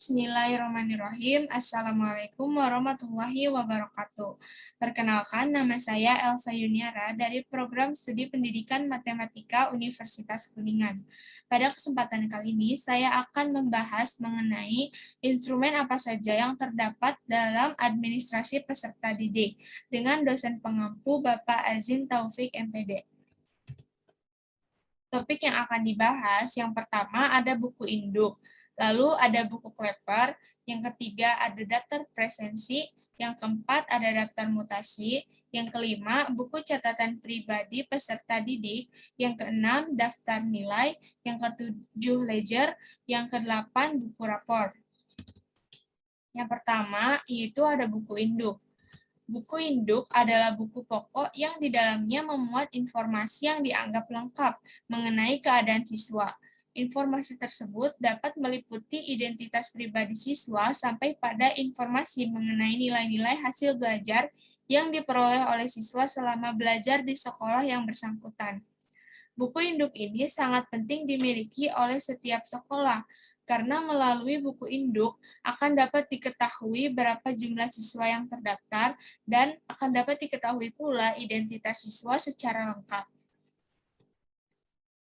Bismillahirrahmanirrahim. Assalamualaikum warahmatullahi wabarakatuh. Perkenalkan, nama saya Elsa Yuniara dari Program Studi Pendidikan Matematika Universitas Kuningan. Pada kesempatan kali ini, saya akan membahas mengenai instrumen apa saja yang terdapat dalam administrasi peserta didik dengan dosen pengampu Bapak Azin Taufik MPD. Topik yang akan dibahas, yang pertama ada buku induk, lalu ada buku kleper, yang ketiga ada daftar presensi, yang keempat ada daftar mutasi, yang kelima buku catatan pribadi peserta didik, yang keenam daftar nilai, yang ketujuh ledger, yang kedelapan buku rapor. Yang pertama yaitu ada buku induk. Buku induk adalah buku pokok yang di dalamnya memuat informasi yang dianggap lengkap mengenai keadaan siswa. Informasi tersebut dapat meliputi identitas pribadi siswa sampai pada informasi mengenai nilai-nilai hasil belajar yang diperoleh oleh siswa selama belajar di sekolah yang bersangkutan. Buku induk ini sangat penting dimiliki oleh setiap sekolah, karena melalui buku induk akan dapat diketahui berapa jumlah siswa yang terdaftar dan akan dapat diketahui pula identitas siswa secara lengkap.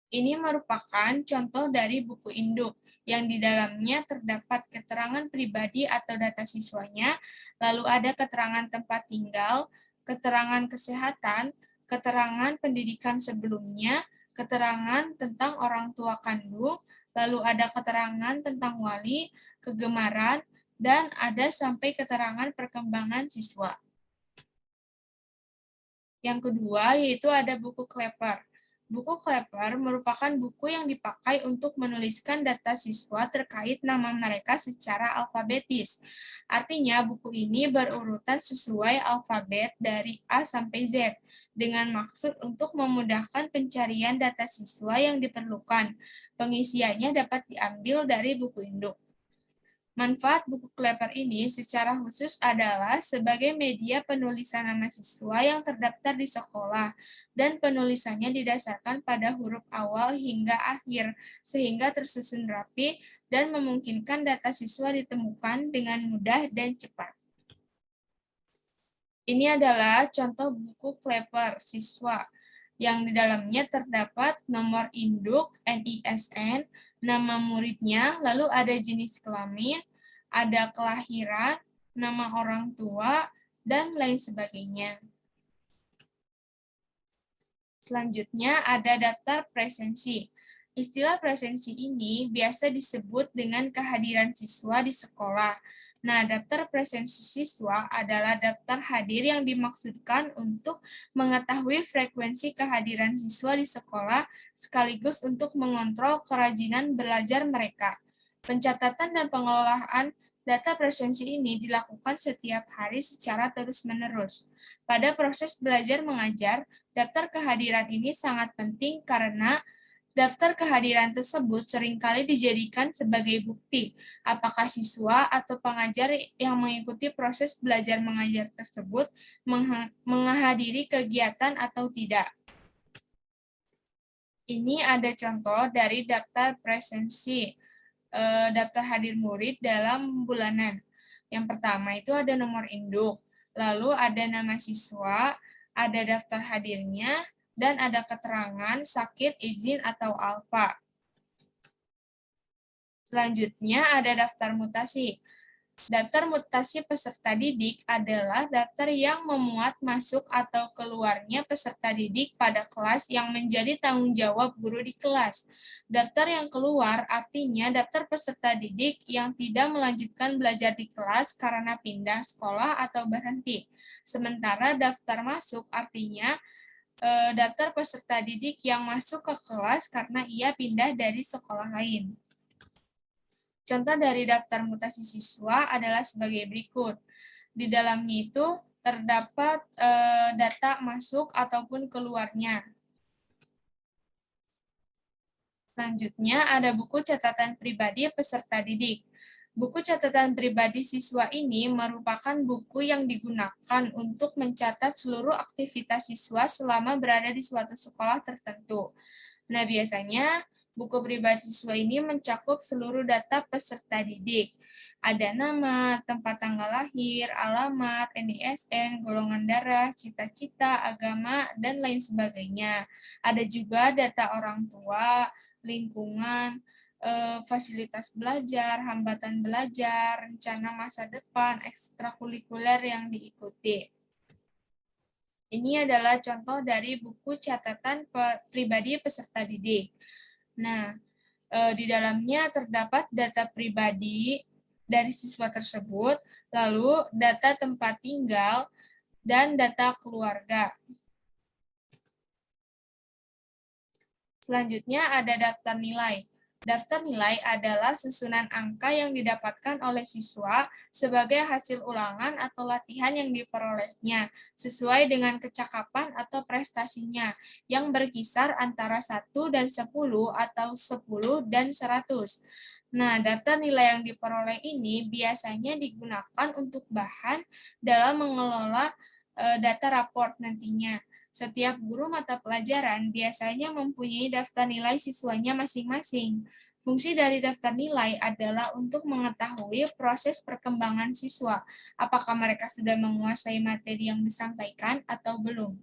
Ini merupakan contoh dari buku induk, yang di dalamnya terdapat keterangan pribadi atau data siswanya, lalu ada keterangan tempat tinggal, keterangan kesehatan, keterangan pendidikan sebelumnya, keterangan tentang orang tua kandung, lalu ada keterangan tentang wali, kegemaran, dan ada sampai keterangan perkembangan siswa. Yang kedua, yaitu ada buku kleper. Buku kleper merupakan buku yang dipakai untuk menuliskan data siswa terkait nama mereka secara alfabetis. Artinya, buku ini berurutan sesuai alfabet dari A sampai Z, dengan maksud untuk memudahkan pencarian data siswa yang diperlukan. Pengisiannya dapat diambil dari buku induk. Manfaat buku kleper ini secara khusus adalah sebagai media penulisan nama siswa yang terdaftar di sekolah, dan penulisannya didasarkan pada huruf awal hingga akhir, sehingga tersusun rapi dan memungkinkan data siswa ditemukan dengan mudah dan cepat. Ini adalah contoh buku kleper siswa, yang di dalamnya terdapat nomor induk, NISN, nama muridnya, lalu ada jenis kelamin, ada kelahiran, nama orang tua, dan lain sebagainya. Selanjutnya ada daftar presensi. Istilah presensi ini biasa disebut dengan kehadiran siswa di sekolah. Nah, daftar presensi siswa adalah daftar hadir yang dimaksudkan untuk mengetahui frekuensi kehadiran siswa di sekolah sekaligus untuk mengontrol kerajinan belajar mereka. Pencatatan dan pengelolaan data presensi ini dilakukan setiap hari secara terus-menerus. Pada proses belajar mengajar, daftar kehadiran ini sangat penting karena daftar kehadiran tersebut seringkali dijadikan sebagai bukti apakah siswa atau pengajar yang mengikuti proses belajar mengajar tersebut menghadiri kegiatan atau tidak. Ini ada contoh dari daftar presensi, daftar hadir murid dalam bulanan. Yang pertama itu ada nomor induk, lalu ada nama siswa, ada daftar hadirnya, dan ada keterangan sakit, izin, atau alfa. Selanjutnya ada daftar mutasi. Daftar mutasi peserta didik adalah daftar yang memuat masuk atau keluarnya peserta didik pada kelas yang menjadi tanggung jawab guru di kelas. Daftar yang keluar artinya daftar peserta didik yang tidak melanjutkan belajar di kelas karena pindah sekolah atau berhenti. Sementara daftar masuk artinya daftar peserta didik yang masuk ke kelas karena ia pindah dari sekolah lain. Contoh dari daftar mutasi siswa adalah sebagai berikut. Di dalamnya itu terdapat data masuk ataupun keluarnya. Selanjutnya ada buku catatan pribadi peserta didik. Buku catatan pribadi siswa ini merupakan buku yang digunakan untuk mencatat seluruh aktivitas siswa selama berada di suatu sekolah tertentu. Nah, biasanya Buku pribadi siswa ini mencakup seluruh data peserta didik. Ada nama, tempat tanggal lahir, alamat, NISN, golongan darah, cita-cita, agama, dan lain sebagainya. Ada juga data orang tua, lingkungan, fasilitas belajar, hambatan belajar, rencana masa depan, ekstrakurikuler yang diikuti. Ini adalah contoh dari buku catatan pribadi peserta didik. Nah, di dalamnya terdapat data pribadi dari siswa tersebut, lalu data tempat tinggal, dan data keluarga. Selanjutnya ada daftar nilai. Daftar nilai adalah susunan angka yang didapatkan oleh siswa sebagai hasil ulangan atau latihan yang diperolehnya, sesuai dengan kecakapan atau prestasinya, yang berkisar antara 1 dan 10 atau 10 dan 100. Nah, daftar nilai yang diperoleh ini biasanya digunakan untuk bahan dalam mengelola data raport nantinya. Setiap guru mata pelajaran biasanya mempunyai daftar nilai siswanya masing-masing. Fungsi dari daftar nilai adalah untuk mengetahui proses perkembangan siswa, apakah mereka sudah menguasai materi yang disampaikan atau belum.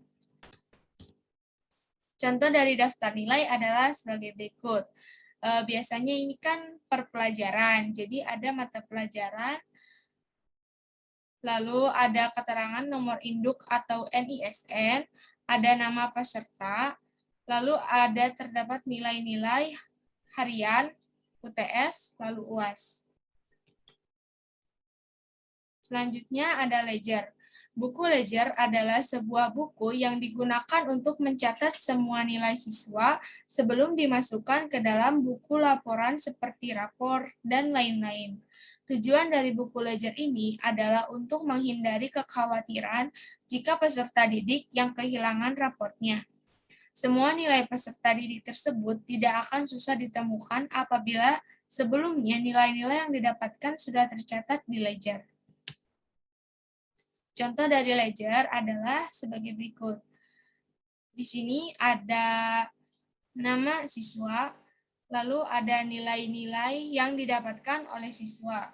Contoh dari daftar nilai adalah sebagai berikut. Biasanya ini kan per pelajaran, jadi ada mata pelajaran, lalu ada keterangan nomor induk atau NISN, ada nama peserta, lalu ada terdapat nilai-nilai harian, UTS, lalu UAS. Selanjutnya ada ledger. Buku ledger adalah sebuah buku yang digunakan untuk mencatat semua nilai siswa sebelum dimasukkan ke dalam buku laporan seperti rapor dan lain-lain. Tujuan dari buku ledger ini adalah untuk menghindari kekhawatiran jika peserta didik yang kehilangan raportnya. Semua nilai peserta didik tersebut tidak akan susah ditemukan apabila sebelumnya nilai-nilai yang didapatkan sudah tercatat di ledger. Contoh dari ledger adalah sebagai berikut. Di sini ada nama siswa, lalu ada nilai-nilai yang didapatkan oleh siswa.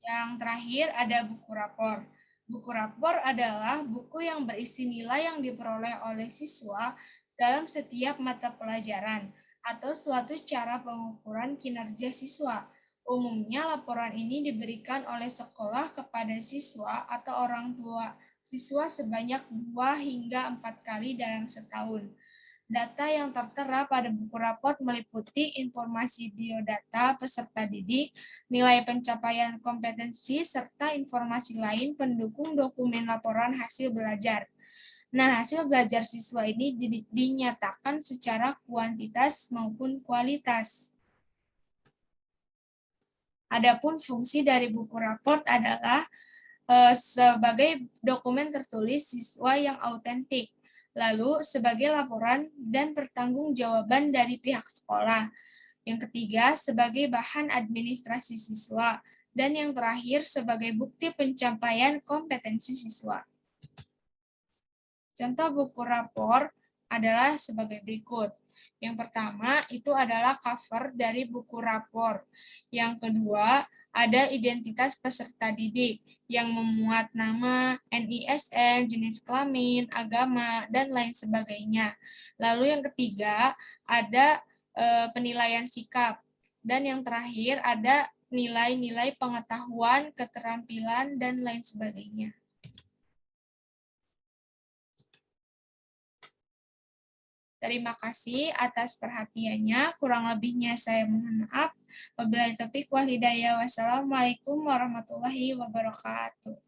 Yang terakhir ada buku rapor. Buku rapor adalah buku yang berisi nilai yang diperoleh oleh siswa dalam setiap mata pelajaran atau suatu cara pengukuran kinerja siswa. Umumnya laporan ini diberikan oleh sekolah kepada siswa atau orang tua siswa sebanyak 2 hingga 4 kali dalam setahun. Data yang tertera pada buku rapor meliputi informasi biodata peserta didik, nilai pencapaian kompetensi, serta informasi lain pendukung dokumen laporan hasil belajar. Nah, hasil belajar siswa ini dinyatakan secara kuantitas maupun kualitas. Adapun fungsi dari buku raport adalah sebagai dokumen tertulis siswa yang autentik, lalu sebagai laporan dan pertanggungjawaban dari pihak sekolah. Yang ketiga, sebagai bahan administrasi siswa. Dan yang terakhir, sebagai bukti pencapaian kompetensi siswa. Contoh buku rapor adalah sebagai berikut. Yang pertama, itu adalah cover dari buku rapor. Yang kedua, ada identitas peserta didik yang memuat nama, NISN, jenis kelamin, agama, dan lain sebagainya. Lalu yang ketiga, ada penilaian sikap. Dan yang terakhir, ada nilai-nilai pengetahuan, keterampilan, dan lain sebagainya. Terima kasih atas perhatiannya. Kurang lebihnya saya mohon maaf. Wabillahi taufiq wal hidayah. Wassalamualaikum warahmatullahi wabarakatuh.